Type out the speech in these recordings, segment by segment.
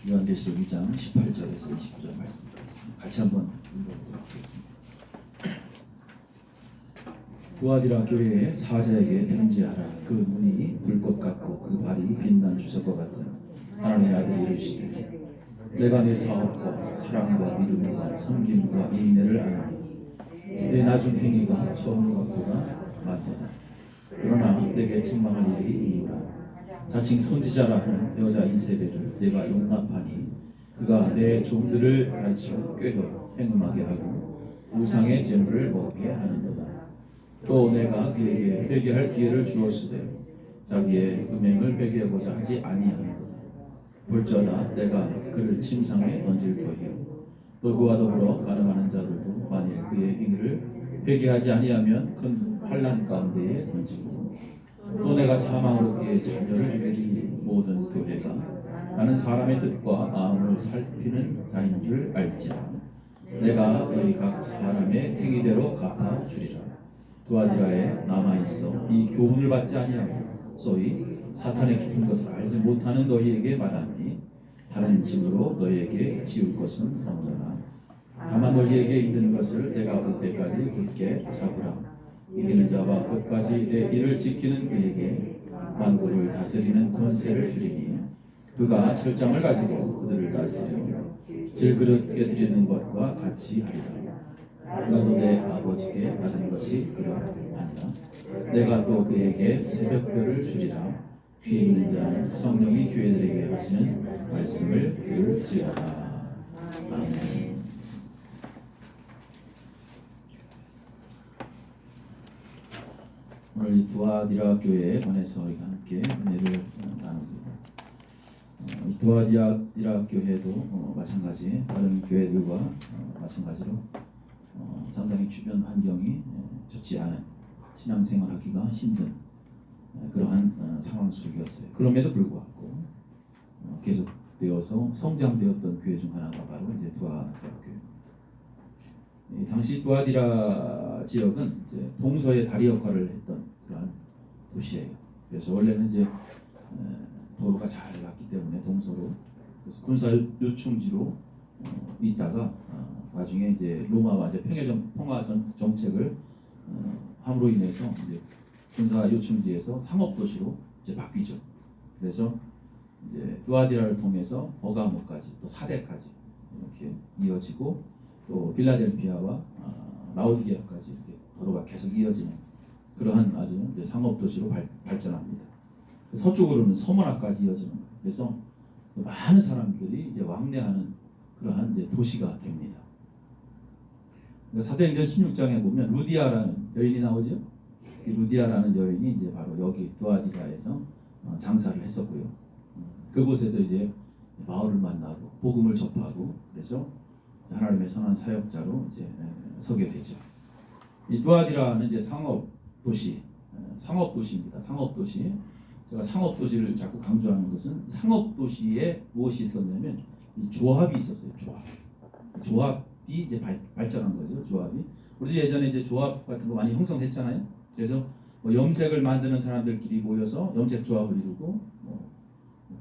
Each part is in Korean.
요한계시록 2장 18절에서 29절 말씀까지 같이 한번 읽어보도록 하겠습니다. 두아디라 교회의 사자에게 편지하라. 그 눈이 불꽃 같고 그 발이 빛난 주석과 같은 하나님의 아들이 이르시되 내가 네 사업과 사랑과 믿음과 섬김과 인내를 아노니 내 나중 행위가 처음과 보다 많도다. 그러나 내게 책망할 일이 있노라. 자칭 선지자라 하는 여자 이세벨을 내가 용납하니 그가 내 종들을 가르쳐 꾀어 행음하게 하고 우상의 제물을 먹게 하는도다. 또 내가 그에게 회개할 기회를 주었으되 자기의 음행을 회개하고자 하지 아니하는도다. 볼지어다 내가 그를 침상에 던질 터이요 또 그와 더불어 가늠하는 자들도 만일 그의 행위를 회개하지 아니하면 큰 환난 가운데에 던지고 또 내가 사망으로 그의 자녀를 죽이리니 모든 교회가 나는 사람의 뜻과 마음을 살피는 자인 줄 알지라. 내가 너희 각 사람의 행위대로 갚아 주리라. 두아디라에 남아있어 이 교훈을 받지 아니하고 소위 사탄의 깊은 것을 알지 못하는 너희에게 말하니 다른 짐으로 너희에게 지울 것은 없노라. 다만 너희에게 이르는 것을 내가 올 때까지 굳게 잡으라. 이기는 자와 끝까지 내 일을 지키는 그에게 만국을 다스리는 권세를 주리니 그가 철장을 가지고 그들을 다스리며 질그릇게 드리는 것과 같이 하리라. 나도 내 아버지께 받은 것이 그러 아니라 내가 또 그에게 새벽별을 주리라. 귀 있는 자는 성령이 교회들에게 하시는 말씀을 들을지어다. 아멘. 오늘 이 두아디라 교회에 관해서 우리가 함께 은혜를 나눕니다. 이 두아디라 교회도 마찬가지 다른 교회들과 마찬가지로 상당히 주변 환경이 좋지 않은 신앙생활하기가 힘든 그러한 상황 속이었어요. 그럼에도 불구하고 계속되어서 성장되었던 교회 중 하나가 바로 이제 두아디라 교회. 당시 두아디라 지역은 이제 동서의 다리 역할을 했던 그러한 도시예요. 그래서 원래는 이제 도로가 잘 났기 때문에 동서로 그래서 군사 요충지로 있다가 나중에 이제 로마와 이제 평화 정책을 함으로 인해서 이제 군사 요충지에서 상업 도시로 이제 바뀌죠. 그래서 이제 두아디라를 통해서 버가모까지 또 사대까지 이렇게 이어지고 또 빌라델피아와 라오디게아까지 이렇게 도로가 계속 이어지는 그러한 아주 이제 상업 도시로 발전합니다. 서쪽으로는 서머나까지 이어지는 거예요. 그래서 많은 사람들이 이제 왕래하는 그러한 이제 도시가 됩니다. 사도행전 16장에 보면 루디아라는 여인이 나오죠. 루디아라는 여인이 이제 바로 여기 두아디라에서 장사를 했었고요. 그곳에서 이제 마을을 만나고 복음을 접하고 그래서 하나님의 선한 사역자로 이제 서게 되죠. 이 두아디라는 이제 상업 도시입니다. 상업 도시. 제가 상업 도시를 자꾸 강조하는 것은 상업 도시에 무엇이 있었냐면 이 조합이 있었어요. 조합이 이제 발전한 거죠. 조합이. 우리도 예전에 이제 조합 같은 거 많이 형성했잖아요. 그래서 뭐 염색을 만드는 사람들끼리 모여서 염색 조합을 이루고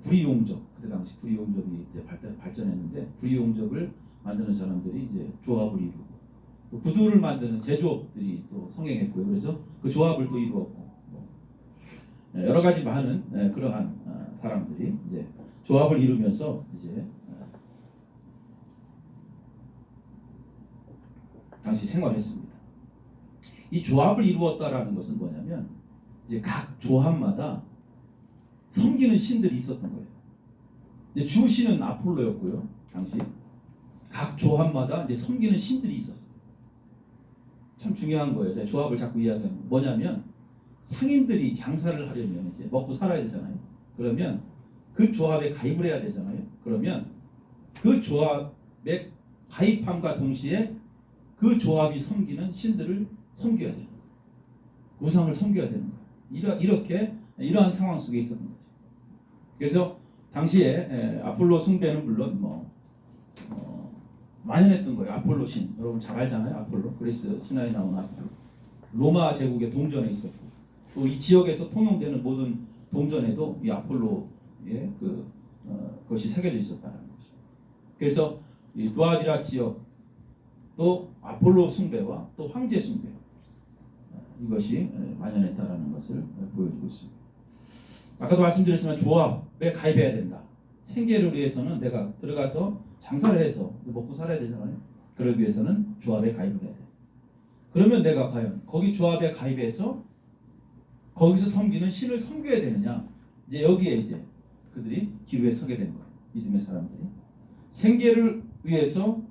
구리용접 그때 당시 구리용접이 이제 발전했는데 구리용접을 만드는 사람들이 이제 조합을 이루고 또 구두를 만드는 제조업들이 또 성행했고요. 그래서 그 조합을 또 이루었고 여러 가지 많은 그러한 사람들이 이제 조합을 이루면서 이제 당시 생활했습니다. 이 조합을 이루었다라는 것은 뭐냐면 이제 각 조합마다 섬기는 신들이 있었던 거예요. 이제 주 신은 아폴로였고요. 당시 각 조합마다 이제 섬기는 신들이 있었어요. 참 중요한 거예요. 제가 조합을 자꾸 이야기하는 거. 뭐냐면 상인들이 장사를 하려면 이제 먹고 살아야 되잖아요. 그러면 그 조합에 가입을 해야 되잖아요. 그러면 그 조합에 가입함과 동시에 그 조합이 섬기는 신들을 섬겨야 되는 거예요. 우상을 섬겨야 되는 거예요. 이러한 상황 속에 있었던 거죠. 그래서 당시에 아폴로 숭배는 물론 만연했던 거예요. 아폴로 신 여러분 잘 알잖아요. 아폴로 그리스 신화에 나오는 아폴로 로마 제국의 동전에 있었고 또 이 지역에서 통용되는 모든 동전에도 이 아폴로의 그것이 새겨져 있었다는 거죠. 그래서 이 두아디라 지역 또 아폴로 숭배와 또 황제 숭배 이것이 만연했다라는 것을 보여주고 있습니다. 아까도 말씀드렸지만 조합에 가입해야 된다. 생계를 위해서는 내가 들어가서 장사를 해서 먹고 살아야 되잖아요. 그러기 위해서는 조합에 가입을 해야 돼. 그러면 내가 과연 거기 조합에 가입해서 거기서 섬기는 신을 섬겨야 되느냐? 이제 여기에 이제 그들이 기로에 서게 된 거예요. 믿음의 사람들이 생계를 위해서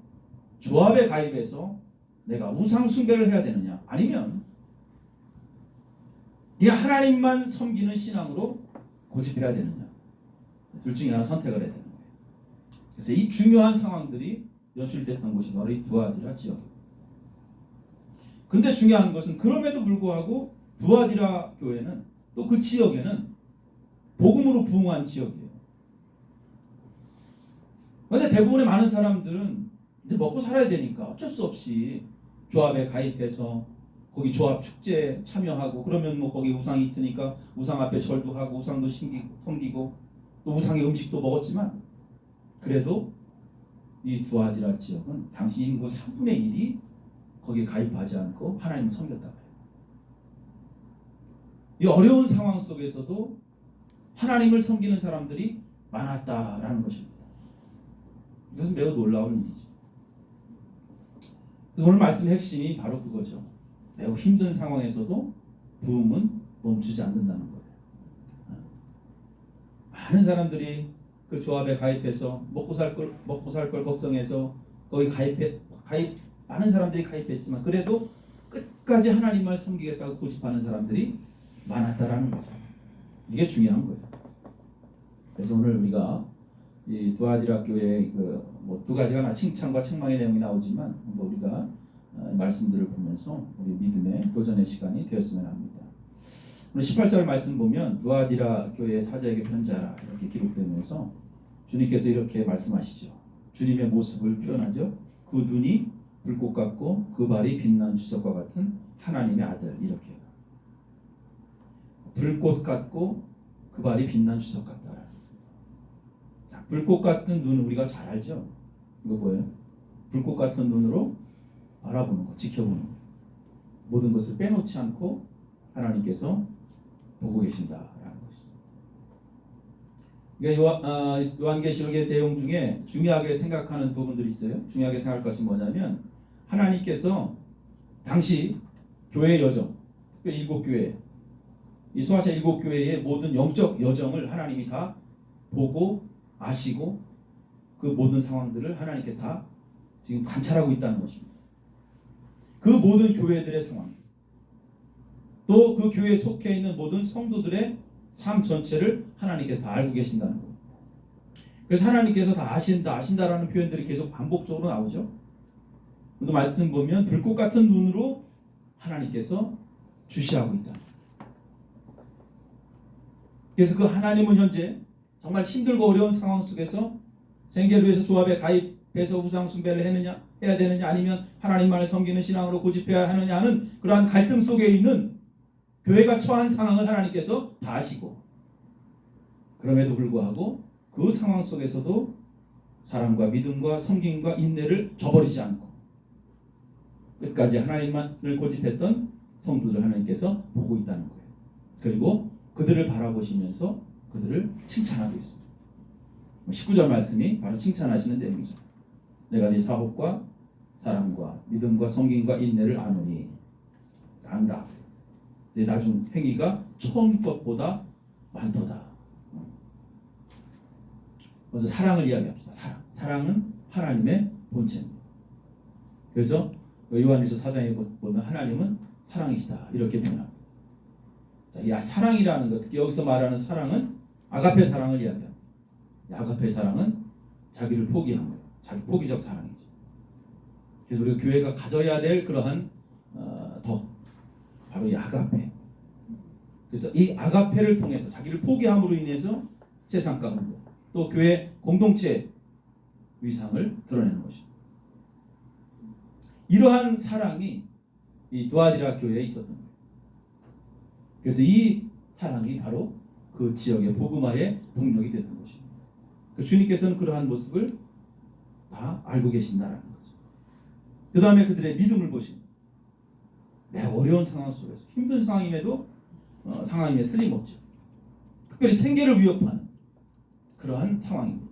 조합에 가입해서 내가 우상 숭배를 해야 되느냐? 아니면 그냥 하나님만 섬기는 신앙으로 고집해야 되느냐? 둘 중에 하나 선택을 해야 되는 거예요. 그래서 이 중요한 상황들이 연출됐던 곳이 바로 이 두아디라 지역입니다. 근데 중요한 것은 그럼에도 불구하고 두아디라 교회는 또 그 지역에는 복음으로 부흥한 지역이에요. 그런데 대부분의 많은 사람들은 이제 먹고 살아야 되니까 어쩔 수 없이 조합에 가입해서 거기 조합 축제에 참여하고 그러면 뭐 거기 우상이 있으니까 우상 앞에 절도 하고 우상도 섬기고 또 우상의 음식도 먹었지만 그래도 이 두아디라 지역은 당시 인구 3분의 1이 거기에 가입하지 않고 하나님을 섬겼다고 해요. 이 어려운 상황 속에서도 하나님을 섬기는 사람들이 많았다라는 것입니다. 이것은 매우 놀라운 일이죠. 오늘 말씀의 핵심이 바로 그거죠. 매우 힘든 상황에서도 부흥은 멈추지 않는다는 거예요. 많은 사람들이 그 조합에 가입해서 먹고 살 걸 걱정해서 거기 많은 사람들이 가입했지만 그래도 끝까지 하나님만 섬기겠다고 고집하는 사람들이 많았다라는 거죠. 이게 중요한 거예요. 그래서 오늘 우리가 이 두아디라 교회의 두 가지가 칭찬과 책망의 내용이 나오지만 우리가 말씀들을 보면서 우리 믿음의 도전의 시간이 되었으면 합니다. 오늘 18절 말씀 보면 두아디라 교회의 사자에게 편지하라 이렇게 기록되면서 주님께서 이렇게 말씀하시죠. 주님의 모습을 표현하죠. 그 눈이 불꽃 같고 그 발이 빛난 주석과 같은 하나님의 아들 이렇게 불꽃 같고 그 발이 빛난 주석 같다. 자, 불꽃 같은 눈은 우리가 잘 알죠. 이거 뭐예요? 불꽃 같은 눈으로 바라보는 거, 지켜보는 거. 모든 것을 빼놓지 않고 하나님께서 보고 계신다라는 것이죠. 그러니까 요한계시록의 내용 중에 중요하게 생각하는 부분들이 있어요. 중요하게 생각할 것이 뭐냐면 하나님께서 당시 교회 여정, 특별히 7교회, 이 소아시아 7교회의 모든 영적 여정을 하나님이 다 보고 아시고 그 모든 상황들을 하나님께서 다 지금 관찰하고 있다는 것입니다. 그 모든 교회들의 상황, 또 그 교회에 속해 있는 모든 성도들의 삶 전체를 하나님께서 다 알고 계신다는 거예요. 그래서 하나님께서 다 아신다라는 표현들이 계속 반복적으로 나오죠. 또 말씀 보면 불꽃 같은 눈으로 하나님께서 주시하고 있다. 그래서 그 하나님은 현재 정말 힘들고 어려운 상황 속에서 생계를 위해서 조합에 가입해서 우상 숭배를 해야 되느냐 아니면 하나님만을 섬기는 신앙으로 고집해야 하느냐 하는 그러한 갈등 속에 있는 교회가 처한 상황을 하나님께서 다 아시고 그럼에도 불구하고 그 상황 속에서도 사랑과 믿음과 섬김과 인내를 저버리지 않고 끝까지 하나님만을 고집했던 성도들 하나님께서 보고 있다는 거예요. 그리고 그들을 바라보시면서 그들을 칭찬하고 있습니다. 19절 말씀이 바로 칭찬하시는 내용이죠. 내가 네 사업과 사랑과 믿음과 섬김과 인내를 아노니 안다. 내 나중 행위가 처음 것보다 많도다. 먼저 사랑을 이야기합시다. 사랑은 하나님의 본체입니다. 그래서 요한일서 4장에 보면 하나님은 사랑이시다 이렇게 표현합니다. 이 사랑이라는 것, 특히 여기서 말하는 사랑은 아가페 사랑을 이야기합니다. 아가페 사랑은 자기를 포기한 거예요. 자기 포기적 사랑이죠. 그래서 우리가 교회가 가져야 될 그러한 덕, 바로 이 아가페. 그래서 이 아가페를 통해서 자기를 포기함으로 인해서 세상 가운데 또 교회 공동체 위상을 드러내는 것입니다. 이러한 사랑이 이 두아디라 교회에 있었던 거예요. 그래서 이 사랑이 바로 그 지역의 복음화의 동력이 됐던 것입니다. 주님께서는 그러한 모습을 다 알고 계신다라는 거죠. 그 다음에 그들의 믿음을 보십니다. 매우 어려운 상황 속에서 힘든 상황임에도 상황임에 틀림없죠. 특별히 생계를 위협하는 그러한 상황입니다.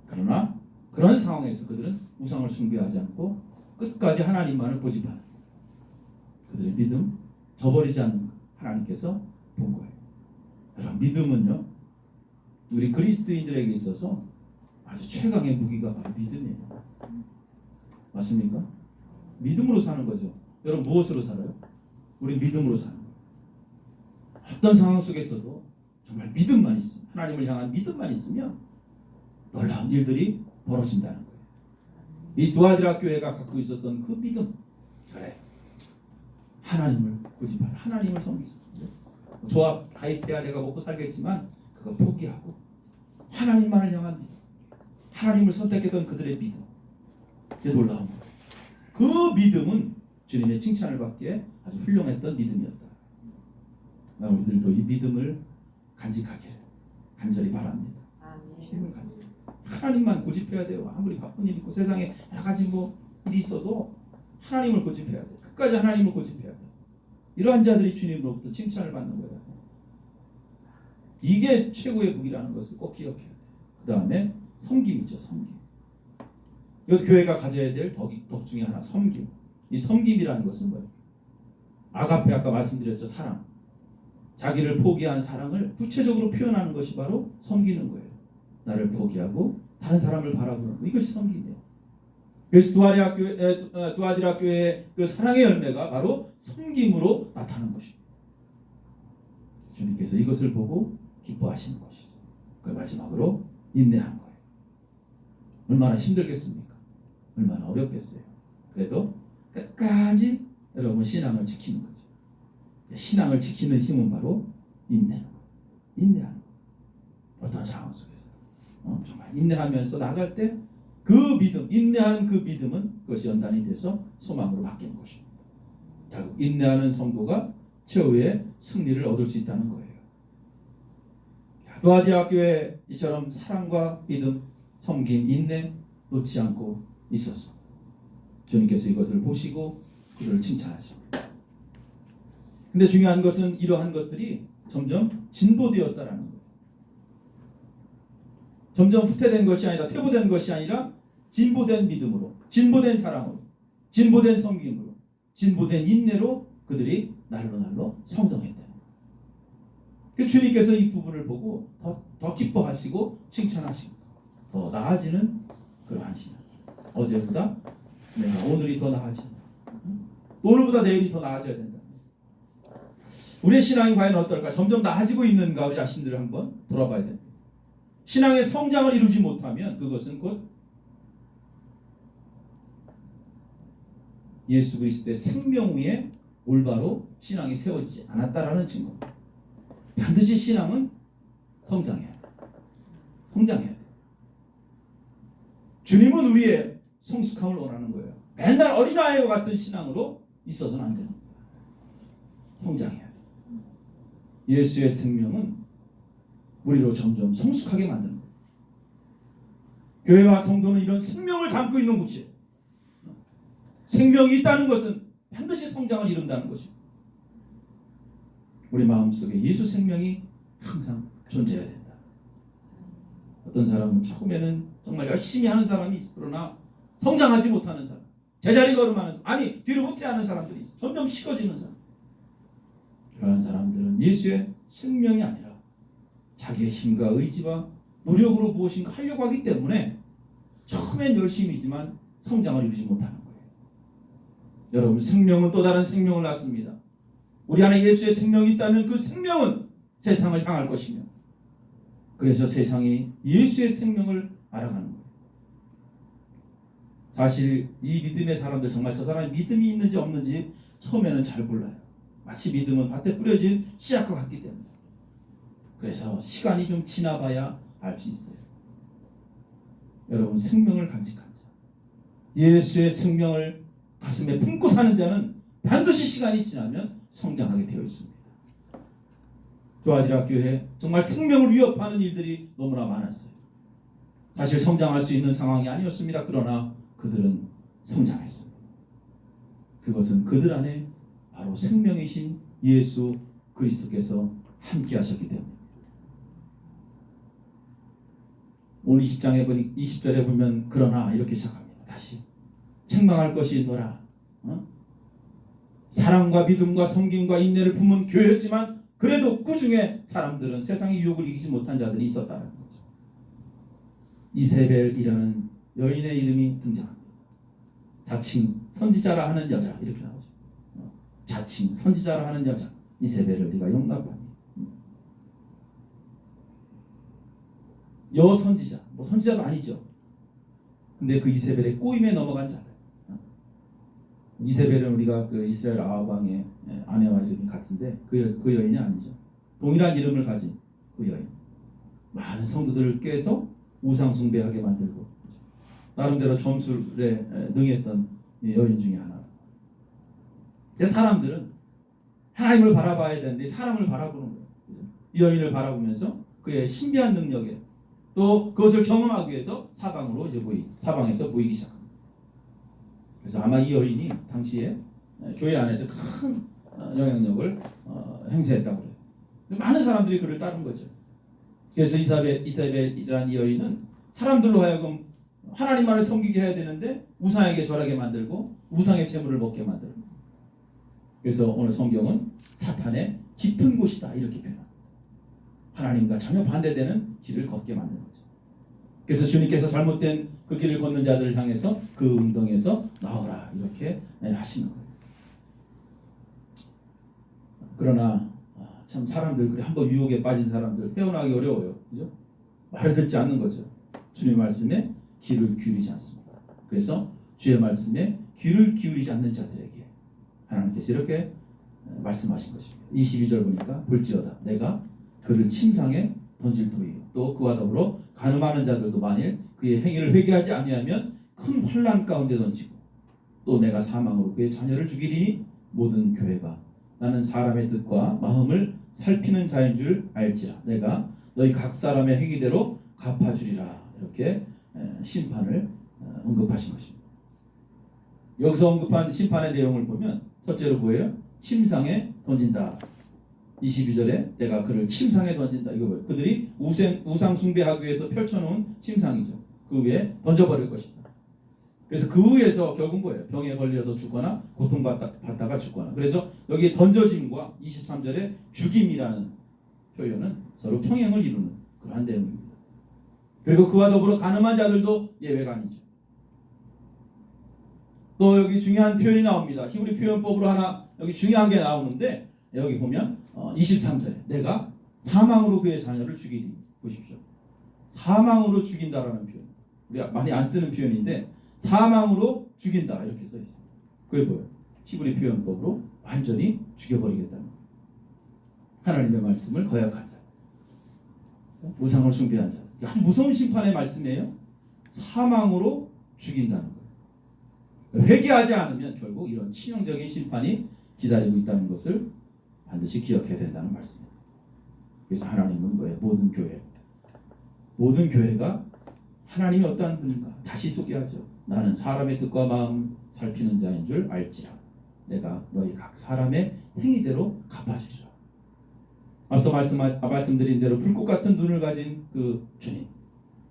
그러나 그런 상황에서 그들은 우상을 숭배하지 않고 끝까지 하나님만을 고집하는 그들의 믿음, 저버리지 않는 하나님께서 본 거예요. 여러분, 믿음은요, 우리 그리스도인들에게 있어서 아주 최강의 무기가 바로 믿음이에요. 맞습니까? 믿음으로 사는 거죠. 여러분, 무엇으로 살아요? 우리 믿음으로 사는 거예요. 어떤 상황 속에서도 정말 믿음만 있으면, 하나님을 향한 믿음만 있으면 놀라운 일들이 벌어진다는 거예요. 이 두아디라 교회가 갖고 있었던 그 믿음, 그래, 하나님을 고집하라, 하나님을 섬기자. 조합 가입해야 내가 먹고 살겠지만 그거 포기하고 하나님만을 향한 믿음, 하나님을 선택했던 그들의 믿음, 그게 놀라운 거예요. 그 믿음은 주님의 칭찬을 받기에 아주 훌륭했던 믿음이었다. 우리들도 이 믿음을 간직하기를 간절히 바랍니다. 믿음을 간직. 하나님만 고집해야 돼요. 아무리 바쁜 일 있고 세상에 여러 가지 일이 있어도 하나님을 고집해야 돼. 끝까지 하나님을 고집해야 돼. 이러한 자들이 주님으로부터 칭찬을 받는 거예요. 이게 최고의 무기라는 것을 꼭 기억해야 돼요. 그 다음에 섬김이죠. 섬김. 이것도 교회가 가져야 될 덕 중에 하나, 섬김. 이 섬김이라는 것은 뭐예요? 아가페, 아까 말씀드렸죠. 사랑. 자기를 포기한 사랑을 구체적으로 표현하는 것이 바로 섬기는 거예요. 나를 포기하고 다른 사람을 바라보는 거. 이것이 섬김이에요. 그래서 두아디라 교회의 그 사랑의 열매가 바로 섬김으로 나타나는 것입니다. 주님께서 이것을 보고 기뻐하시는 것이죠. 그 마지막으로 인내한 거예요. 얼마나 힘들겠습니까? 얼마나 어렵겠어요. 그래도 끝까지 여러분 신앙을 지키는 거죠. 신앙을 지키는 힘은 바로 인내는 거예요. 인내하는 거예요. 어떤 상황 속에서 정말 인내하면서 나갈 때 그 믿음, 인내하는 그 믿음은 그것이 연단이 돼서 소망으로 바뀌는 것입니다. 결국 인내하는 성도가 최후의 승리를 얻을 수 있다는 거예요. 두아디라 교회 이처럼 사랑과 믿음, 섬김, 인내 놓지 않고 있었습니다. 주님께서 이것을 보시고 그를 칭찬하십니다. 근데 중요한 것은 이러한 것들이 점점 진보되었다라는 거예요. 점점 후퇴된 것이 아니라 퇴보된 것이 아니라 진보된 믿음으로, 진보된 사랑으로, 진보된 섬김으로, 진보된 인내로 그들이 날로 성장했다는 거예요. 주님께서 이 부분을 보고 더 기뻐하시고 칭찬하시고 더 나아지는 그러한 신앙. 어제보다 내가 오늘이 더 나아진다. 오늘보다 내일이 더 나아져야 된다. 우리의 신앙이 과연 어떨까? 점점 나아지고 있는가? 우리 자신들을 한번 돌아봐야 됩니다. 신앙의 성장을 이루지 못하면 그것은 곧 예수 그리스도의 생명 위에 올바로 신앙이 세워지지 않았다라는 증거입니다. 반드시 신앙은 성장해야 돼. 성장해야 돼. 주님은 우리의 성숙함을 원하는 거예요. 맨날 어린아이와 같은 신앙으로 있어서는 안 되는 거예요. 성장해야 돼. 예수의 생명은 우리로 점점 성숙하게 만드는 거예요. 교회와 성도는 이런 생명을 담고 있는 곳이에요. 생명이 있다는 것은 반드시 성장을 이룬다는 것입니다. 우리 마음속에 예수 생명이 항상 존재해야 된다. 어떤 사람은 처음에는 정말 열심히 하는 사람이 있어. 그러나 성장하지 못하는 사람, 제자리 걸음하는 사람, 아니 뒤로 후퇴하는 사람들이 있어. 점점 식어지는 사람. 그러한 사람들은 예수의 생명이 아니라 자기의 힘과 의지와 노력으로 무엇인가 하려고 하기 때문에 처음엔 열심히지만 성장을 이루지 못하는 거예요. 여러분, 생명은 또 다른 생명을 낳습니다. 우리 안에 예수의 생명이 있다면 그 생명은 세상을 향할 것이며, 그래서 세상이 예수의 생명을 알아가는 거예요. 사실 이 믿음의 사람들, 정말 저 사람이 믿음이 있는지 없는지 처음에는 잘 몰라요. 마치 믿음은 밭에 뿌려진 씨앗과 같기 때문에. 그래서 시간이 좀 지나봐야 알 수 있어요. 여러분, 생명을 간직한 자, 예수의 생명을 가슴에 품고 사는 자는 반드시 시간이 지나면 성장하게 되어 있습니다. 두아디라 교회 정말 생명을 위협하는 일들이 너무나 많았어요. 사실 성장할 수 있는 상황이 아니었습니다. 그러나 그들은 성장했습니다. 그것은 그들 안에 바로 생명이신 예수 그리스도께서 함께 하셨기 때문입니다. 오늘 20절에 보면 그러나 이렇게 시작합니다. 다시 책망할 것이 있노라. 사랑과 믿음과 섬김과 인내를 품은 교회였지만 그래도 그 중에 사람들은 세상의 유혹을 이기지 못한 자들이 있었다는 거죠. 이세벨이라는 여인의 이름이 등장합니다. 자칭 선지자라 하는 여자 이렇게 나오죠. 자칭 선지자라 하는 여자 이세벨을 네가 용납하니. 여선지자, 뭐 선지자도 아니죠. 근데 그 이세벨의 꼬임에 넘어간 자들. 이세벨은 우리가 그 이스라엘 아합 왕의 아내와 이름이 같은데 그 여인이 아니죠. 동일한 이름을 가진 그 여인. 많은 성도들을 꿰서 우상 숭배하게 만들고 나름대로 점술에 능했던 여인 중에 하나. 사람들은 하나님을 바라봐야 되는데 사람을 바라보는 거예요. 이 여인을 바라보면서 그의 신비한 능력에 또 그것을 경험하기 위해서 사방에서 보이기 시작합니다. 그래서 아마 이 여인이 당시에 교회 안에서 큰 영향력을 행사했다고 해요. 많은 사람들이 그를 따른 거죠. 그래서 이사벨이라는 이 여인은 사람들로 하여금 하나님만을 섬기게 해야 되는데 우상에게 절하게 만들고 우상의 재물을 먹게 만들고. 그래서 오늘 성경은 사탄의 깊은 곳이다 이렇게 표현합니다. 하나님과 전혀 반대되는 길을 걷게 만드는 거죠. 그래서 주님께서 잘못된 그 길을 걷는 자들을 향해서 그 운동에서 나오라 이렇게 하시는 거예요. 그러나 참 사람들 그래 한번 유혹에 빠진 사람들 헤어나기 어려워요. 그죠? 말을 듣지 않는 거죠. 주님의 말씀에 귀를 기울이지 않습니다. 그래서 주의 말씀에 귀를 기울이지 않는 자들에게 하나님께서 이렇게 말씀하신 것입니다. 22절 보니까 볼지어다 내가 그를 침상에 던질 터이요 또 그와 더불어 간음하는 자들도 만일 그의 행위를 회개하지 아니하면 큰 환난 가운데 던지고 또 내가 사망으로 그의 자녀를 죽이리니 모든 교회가 나는 사람의 뜻과 마음을 살피는 자인 줄 알지라 내가 너희 각 사람의 행위대로 갚아주리라 이렇게 심판을 언급하신 것입니다. 여기서 언급한 심판의 내용을 보면 첫째로 뭐예요? 침상에 던진다. 22절에 내가 그를 침상에 던진다. 이거 뭐예요? 그들이 우상 숭배하기 위해서 펼쳐놓은 침상이죠. 그 위에 던져버릴 것이다. 그래서 그 위에서 결국 뭐예요? 병에 걸려서 죽거나 고통받다가 죽거나. 그래서 여기 던져짐과 23절에 죽임이라는 표현은 서로 평행을 이루는 그러한 내용입니다. 그리고 그와 더불어 간음한 자들도 예외가 아니죠. 또 여기 중요한 표현이 나옵니다. 히브리 표현법으로 하나 여기 중요한 게 나오는데 여기 보면 23절에 내가 사망으로 그의 자녀를 죽이리. 보십시오. 사망으로 죽인다라는 표현. 우리가 많이 안 쓰는 표현인데 사망으로 죽인다 이렇게 써 있습니다. 그게 뭐예요? 히브리 표현법으로 완전히 죽여버리겠다는 거예요. 하나님의 말씀을 거역한 자, 우상을 숭배한 자. 아주 무서운 심판의 말씀이에요. 사망으로 죽인다는 거예요. 회개하지 않으면 결국 이런 치명적인 심판이 기다리고 있다는 것을 반드시 기억해야 된다는 말씀입니다. 그래서 하나님은 뭐예요? 모든 교회가 하나님이 어떠한 분인가 다시 소개하죠. 나는 사람의 뜻과 마음 살피는 자인 줄 알지라 내가 너희 각 사람의 행위대로 갚아주리라. 앞서 말씀드린 대로 불꽃 같은 눈을 가진 그 주님,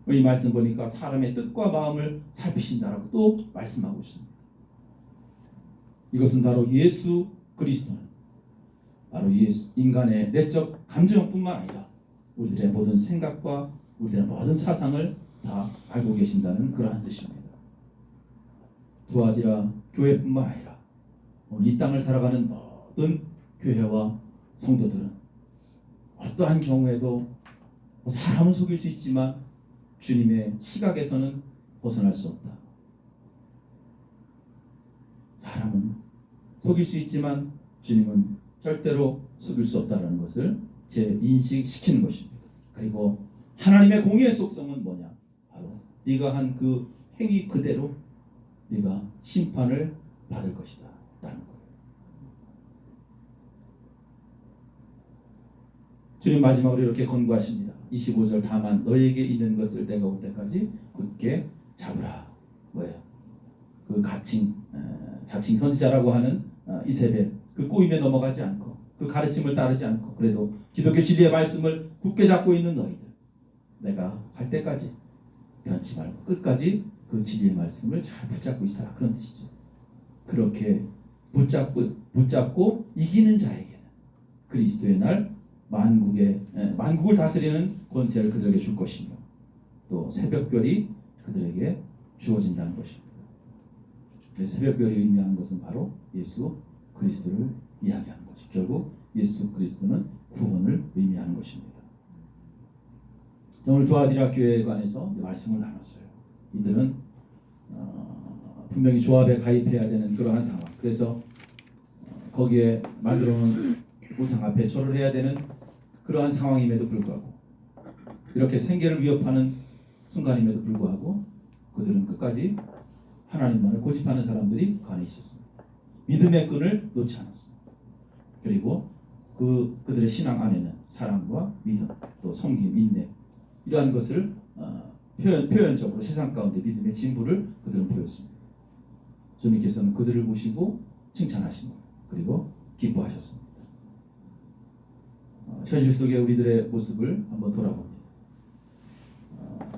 이 말씀 보니까 사람의 뜻과 마음을 살피신다라고 또 말씀하고 있습니다. 이것은 바로 예수 그리스도는 바로 인간의 내적 감정뿐만 아니라 우리들의 모든 생각과 우리들의 모든 사상을 다 알고 계신다는 그러한 뜻입니다. 두아디라 교회뿐만 아니라 오늘 이 땅을 살아가는 모든 교회와 성도들은 어떠한 경우에도 사람은 속일 수 있지만 주님의 시각에서는 벗어날 수 없다. 사람은 속일 수 있지만 주님은 절대로 속일 수 없다는 것을 재인식시키는 것입니다. 그리고 하나님의 공의의 속성은 뭐냐? 바로 네가 한 그 행위 그대로 네가 심판을 받을 것이다 라는 거예요. 주님 마지막으로 이렇게 권고하십니다. 25절 다만 너에게 있는 것을 내가 올 때까지 굳게 잡으라. 뭐예요? 그 자칭 선지자라고 하는 이세벨 그 꼬임에 넘어가지 않고 그 가르침을 따르지 않고 그래도 기독교 진리의 말씀을 굳게 잡고 있는 너희들 내가 갈 때까지 변치 말고 끝까지 그 진리의 말씀을 잘 붙잡고 있어라. 그런 뜻이죠. 그렇게 붙잡고 이기는 자에게는 그리스도의 날 만국을 다스리는 권세를 그들에게 줄 것이며 또 새벽별이 그들에게 주어진다는 것입니다. 새벽별이 의미하는 것은 바로 예수 그리스도를 이야기하는 것이죠. 결국 예수 그리스도는 구원을 의미하는 것입니다. 오늘 두아디라 교회에 관해서 말씀을 나눴어요. 이들은 분명히 조합에 가입해야 되는 그러한 상황. 그래서 거기에 만들어놓은 우상 앞에 절을 해야 되는 그러한 상황임에도 불구하고 이렇게 생계를 위협하는 순간임에도 불구하고 그들은 끝까지 하나님만을 고집하는 사람들이 그 안에 있었습니다. 믿음의 끈을 놓지 않았습니다. 그리고 그들의 신앙 안에는 사랑과 믿음, 또 섬김, 인내 이러한 것을 표현적으로 세상 가운데 믿음의 진부를 그들은 보였습니다. 주님께서는 그들을 보시고 칭찬하신 거예요. 그리고 기뻐하셨습니다. 현실 속의 우리들의 모습을 한번 돌아봅니다.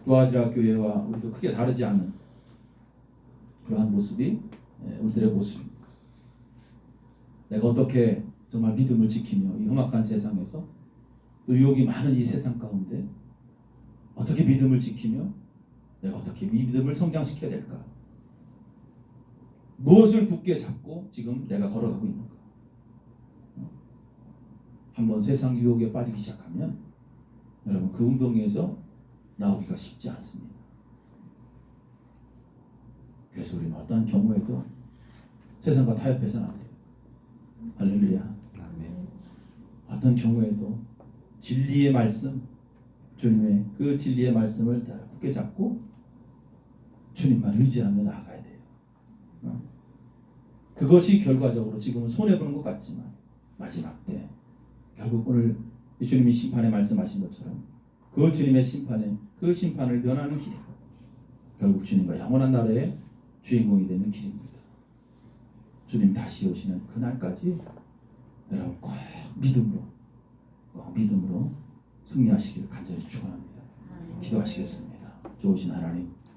두아디라 교회와 우리도 크게 다르지 않은 그러한 모습이 우리들의 모습입니다. 내가 어떻게 정말 믿음을 지키며 이 험악한 세상에서 또 유혹이 많은 이 세상 가운데 어떻게 믿음을 지키며 내가 어떻게 믿음을 성장시켜야 될까? 무엇을 굳게 잡고 지금 내가 걸어가고 있는가? 한번 세상 유혹에 빠지기 시작하면 여러분 그 웅덩이에서 나오기가 쉽지 않습니다. 그래서 우리는 어떠한 경우에도 세상과 타협해서는 안 돼요. 할렐루야. 어떤 경우에도 진리의 말씀, 주님의 그 진리의 말씀을 굳게 잡고 주님만 의지하며 나아가야 돼요. 그것이 결과적으로 지금은 손해보는 것 같지만 마지막 때 결국 오늘 주님이 심판에 말씀하신 것처럼 그 주님의 그 심판을 면하는 길이 결국 주님과 영원한 나라의 주인공이 되는 길입니다. 주님 다시 오시는 그날까지 여러분 꼭 믿음으로 승리하시기를 간절히 축원합니다. 기도하시겠습니다. 좋으신 하나님,